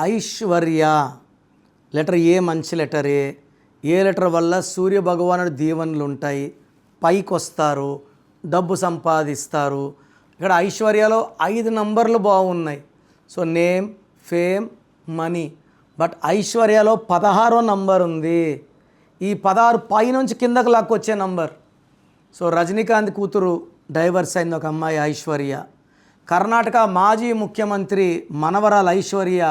Aishwarya. Letter A మంచి లెటరే. ఏ letter వల్ల సూర్య భగవానుడి దీవెనలు ఉంటాయి, పైకి వస్తారు, డబ్బు సంపాదిస్తారు. ఇక్కడ ఐశ్వర్యలో 5 నంబర్లు బాగున్నాయి. So name, fame, money. But ఐశ్వర్యలో 16వ నంబర్ ఉంది. ఈ 16 పైనుంచి కిందకు లాక్కొచ్చే నంబర్. సో రజనీకాంత్ కూతురు డైవర్స్ అయింది ఒక అమ్మాయి ఐశ్వర్య. కర్ణాటక మాజీ ముఖ్యమంత్రి మనవరాలు ఐశ్వర్య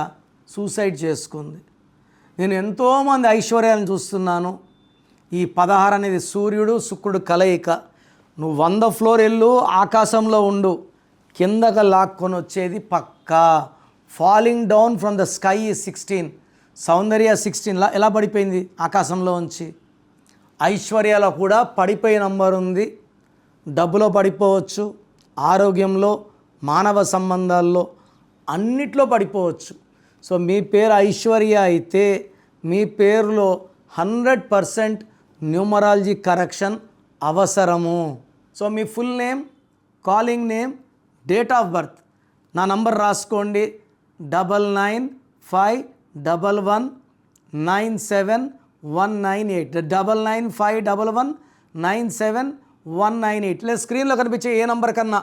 సూసైడ్ చేసుకుంది. నేను ఎంతోమంది ఐశ్వర్యాలను చూస్తున్నాను. ఈ 16 అనేది సూర్యుడు శుక్రుడు కలయిక. నువ్వు 100 ఫ్లోర్ వెళ్ళు, ఆకాశంలో ఉండు, కిందకు లాక్కొని వచ్చేది పక్కా. Falling down from the sky 16. Soundarya 16 ఎలా పడిపోయింది ఆకాశంలో ఉంచి. ఐశ్వర్యలో కూడా పడిపోయే నంబర్ ఉంది. డబ్బులో పడిపోవచ్చు, ఆరోగ్యంలో, మానవ సంబంధాల్లో, అన్నిట్లో పడిపోవచ్చు. సో మీ పేరు ఐశ్వర్య అయితే మీ పేరులో 100% న్యూమరాలజీ కరెక్షన్ అవసరము. So me full name, calling name, date of birth, నా నంబర్ రాసుకోండి. 9951197198. 9951197198. లేదా స్క్రీన్లో కనిపించే ఏ నంబర్ కన్నా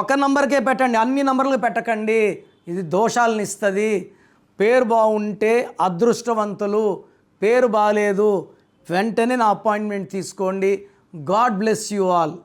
ఒక నంబర్కే పెట్టండి, అన్ని నంబర్లకు పెట్టకండి. ఇది దోషాలను ఇస్తుంది. పేరు బాగుంటే అదృష్టవంతులు, పేరు బాగాలేదు వెంటనే నా అపాయింట్మెంట్ తీసుకోండి. God bless you all.